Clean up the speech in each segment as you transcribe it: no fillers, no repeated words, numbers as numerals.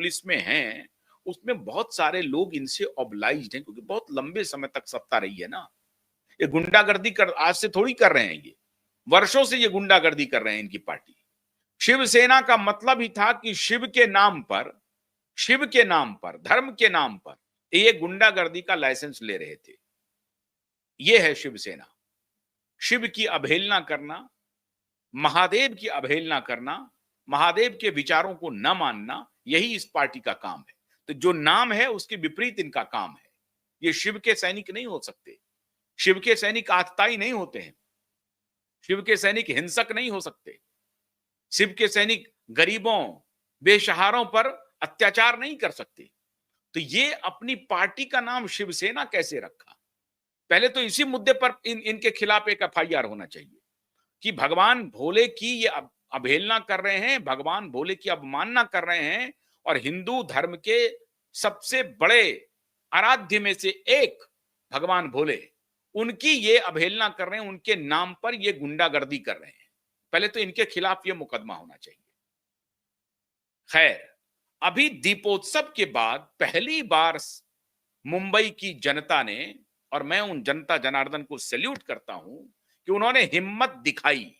Police में हैं, उसमें बहुत सारे लोग इनसे ऑब्लाइज्ड हैं, क्योंकि बहुत लंबे समय तक सत्ता रही है ना। ये गुंडागर्दी कर आज से थोड़ी कर रहे हैं ये, वर्षों से ये गुंडागर्दी कर रहे हैं इनकी पार्टी। शिवसेना का मतलब ही था कि शिव के नाम पर, शिव के नाम पर, धर्म के नाम पर ये गुंडागर्दी का लाइसेंस ले रहे थे। ये है शिवसेना। शिव की अवहेलना करना, महादेव की अवहेलना करना, महादेव के विचारों को न मानना, यही इस पार्टी का काम है। तो जो नाम है उसके विपरीत इनका काम है। ये शिव के सैनिक नहीं हो सकते। शिव के सैनिक आतताई नहीं होते हैं। शिव के सैनिक हिंसक नहीं हो सकते। शिव के सैनिक गरीबों, बेसहारों पर अत्याचार नहीं कर सकते। तो ये अपनी पार्टी का नाम शिवसेना कैसे रखा? पहले तो इसी मुद्दे पर इनके खिलाफ एक एफआईआर होना चाहिए कि भगवान भोले की ये अवहेलना कर रहे हैं, भगवान भोले की अवमानना कर रहे हैं, और हिंदू धर्म के सबसे बड़े आराध्य में से एक भगवान भोले, उनकी ये अवहेलना कर रहे हैं, उनके नाम पर ये गुंडागर्दी कर रहे हैं। पहले तो इनके खिलाफ ये मुकदमा होना चाहिए। खैर, अभी दीपोत्सव के बाद पहली बार मुंबई की जनता ने, और मैं उन जनता जनार्दन को सैल्यूट करता हूं कि उन्होंने हिम्मत दिखाई,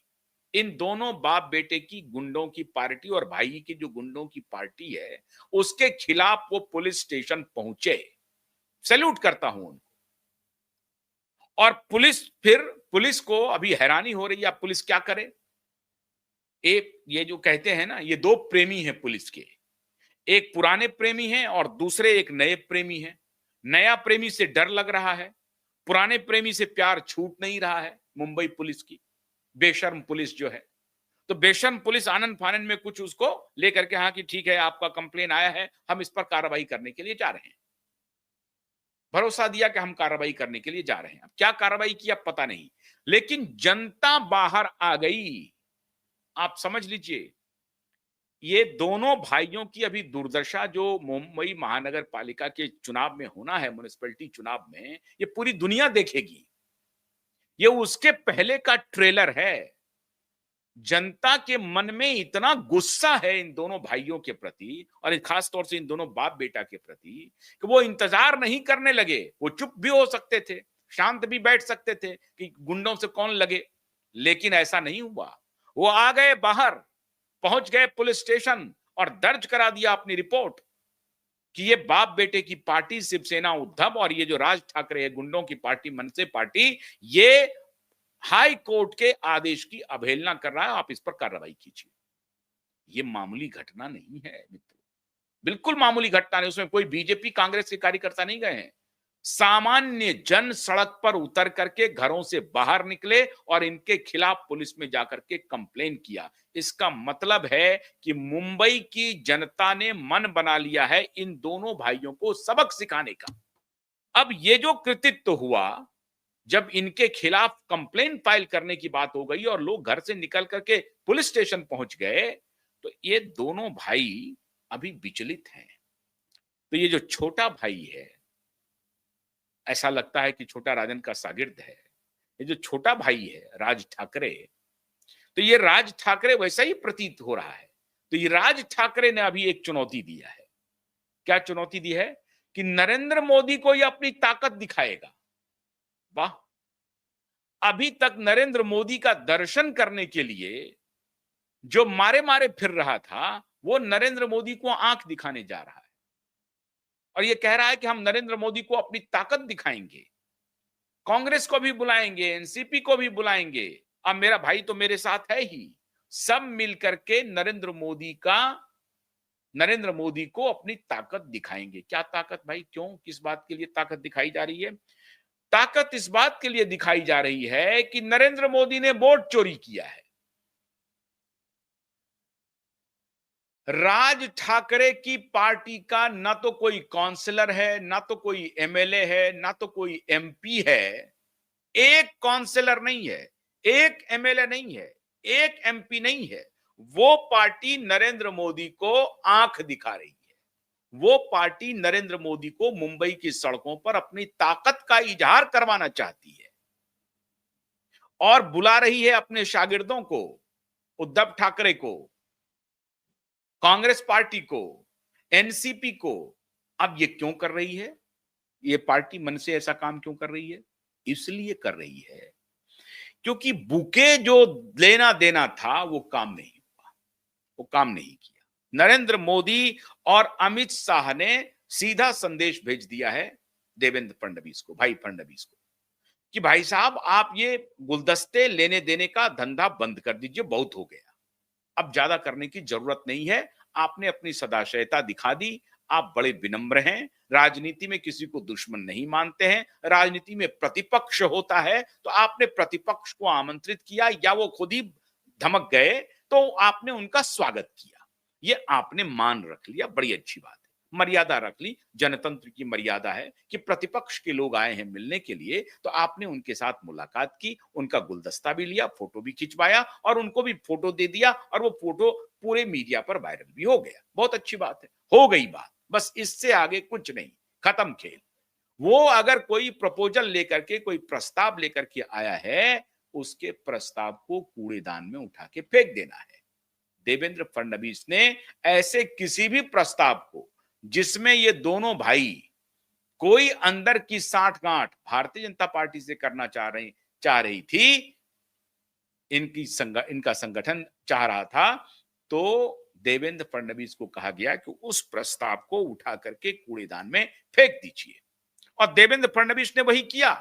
इन दोनों बाप बेटे की गुंडों की पार्टी और भाई की जो गुंडों की पार्टी है उसके खिलाफ वो पुलिस स्टेशन पहुंचे। सैल्यूट करता हूं उनको। और पुलिस को अभी हैरानी हो रही है, अब पुलिस क्या करे। एक ये जो कहते हैं ना, ये दो प्रेमी हैं पुलिस के, एक पुराने प्रेमी हैं और दूसरे एक नए प्रेमी हैं। नया प्रेमी से डर लग रहा है, पुराने प्रेमी से प्यार छूट नहीं रहा है मुंबई पुलिस की, बेशर्म पुलिस जो है। तो बेशर्म पुलिस आनंद फानंद में कुछ उसको लेकर के, हाँ कि ठीक है आपका कंप्लेन आया है, हम इस पर कार्रवाई करने के लिए जा रहे हैं। भरोसा दिया कि हम कार्रवाई करने के लिए जा रहे हैं। अब क्या कार्रवाई की अब पता नहीं, लेकिन जनता बाहर आ गई। आप समझ लीजिए, ये दोनों भाइयों की अभी दुर्दशा जो मुंबई महानगर पालिका के चुनाव में होना है, म्युनिसिपैलिटी चुनाव में, ये पूरी दुनिया देखेगी। ये उसके पहले का ट्रेलर है। जनता के मन में इतना गुस्सा है इन दोनों भाइयों के प्रति, और खास तौर से इन दोनों बाप बेटा के प्रति, कि वो इंतजार नहीं करने लगे। वो चुप भी हो सकते थे, शांत भी बैठ सकते थे कि गुंडों से कौन लगे, लेकिन ऐसा नहीं हुआ। वो आ गए बाहर, पहुंच गए पुलिस स्टेशन और दर्ज करा दिया अपनी रिपोर्ट कि ये बाप बेटे की पार्टी शिवसेना उद्धव और ये जो राज ठाकरे है गुंडों की पार्टी मनसे पार्टी, ये हाई कोर्ट के आदेश की अवहेलना कर रहा है, आप इस पर कार्रवाई कीजिए। ये मामूली घटना नहीं है मित्रों, बिल्कुल मामूली घटना नहीं। उसमें कोई बीजेपी कांग्रेस के कार्यकर्ता नहीं गए हैं। सामान्य जन सड़क पर उतर करके घरों से बाहर निकले और इनके खिलाफ पुलिस में जाकर के कंप्लेन किया। इसका मतलब है कि मुंबई की जनता ने मन बना लिया है इन दोनों भाइयों को सबक सिखाने का। अब ये जो कृतित्व हुआ, जब इनके खिलाफ कंप्लेन फाइल करने की बात हो गई और लोग घर से निकल करके पुलिस स्टेशन पहुंच गए, तो ये दोनों भाई अभी विचलित हैं। तो ये जो छोटा भाई है, ऐसा लगता है कि छोटा राजन का शागिर्द है। ये जो छोटा भाई है राज ठाकरे, तो ये राज ठाकरे वैसा ही प्रतीत हो रहा है। तो ये राज ठाकरे ने अभी एक चुनौती दिया है। क्या चुनौती दी है? कि नरेंद्र मोदी को ये अपनी ताकत दिखाएगा। वाह, अभी तक नरेंद्र मोदी का दर्शन करने के लिए जो मारे मारे फिर रहा था, वो नरेंद्र मोदी को आंख दिखाने जा रहा है और ये कह रहा है कि हम नरेंद्र मोदी को अपनी ताकत दिखाएंगे, कांग्रेस को भी बुलाएंगे, एनसीपी को भी बुलाएंगे। अब मेरा भाई तो मेरे साथ है ही, सब मिलकर के नरेंद्र मोदी को अपनी ताकत दिखाएंगे। क्या ताकत भाई? क्यों, किस बात के लिए ताकत दिखाई जा रही है? ताकत इस बात के लिए दिखाई जा रही है कि नरेंद्र मोदी ने वोट चोरी किया है। राज ठाकरे की पार्टी का ना तो कोई काउंसलर है, ना तो कोई एमएलए है, ना तो कोई एमपी है। एक काउंसलर नहीं है, एक एमएलए नहीं है, एक एमपी नहीं है। वो पार्टी नरेंद्र मोदी को आंख दिखा रही है। वो पार्टी नरेंद्र मोदी को मुंबई की सड़कों पर अपनी ताकत का इजहार करवाना चाहती है और बुला रही है अपने शागिर्दों को, उद्धव ठाकरे को, कांग्रेस पार्टी को, एनसीपी को अब ये क्यों कर रही है? ये पार्टी मन से ऐसा काम क्यों कर रही है? इसलिए कर रही है क्योंकि बुके जो लेना देना था वो काम नहीं हुआ, वो काम नहीं किया। नरेंद्र मोदी और अमित शाह ने सीधा संदेश भेज दिया है देवेंद्र फडणवीस को, भाई फडणवीस को, कि भाई साहब आप ये गुलदस्ते लेने देने का धंधा बंद कर दीजिए, बहुत हो गया, अब ज्यादा करने की जरूरत नहीं है। आपने अपनी सदाशयता दिखा दी, आप बड़े विनम्र हैं, राजनीति में किसी को दुश्मन नहीं मानते हैं, राजनीति में प्रतिपक्ष होता है, तो आपने प्रतिपक्ष को आमंत्रित किया या वो खुद ही धमक गए तो आपने उनका स्वागत किया, ये आपने मान रख लिया, बड़ी अच्छी बात है, मर्यादा रख ली। जनतंत्र की मर्यादा है कि प्रतिपक्ष के लोग आए हैं मिलने के लिए, तो आपने उनके साथ मुलाकात की, उनका गुलदस्ता भी लिया, फोटो भी खिंचवाया और उनको भी फोटो दे दिया और वो फोटो पूरे मीडिया पर वायरल भी हो गया। बहुत अच्छी बात है, हो गई बात, बस इससे आगे कुछ नहीं, खत्म खेल। वो अगर कोई प्रपोजल लेकर के, कोई प्रस्ताव लेकर के आया है, उसके प्रस्ताव को कूड़ेदान में उठा के फेंक देना है। देवेंद्र फडणवीस ने ऐसे किसी भी प्रस्ताव को जिसमें ये दोनों भाई कोई अंदर की साठगांठ भारतीय जनता पार्टी से करना चाह रही थी, इनका संगठन चाह रहा था, तो देवेंद्र फडणवीस को कहा गया कि उस प्रस्ताव को उठा करके कूड़ेदान में फेंक दीजिए और देवेंद्र फडणवीस ने वही किया।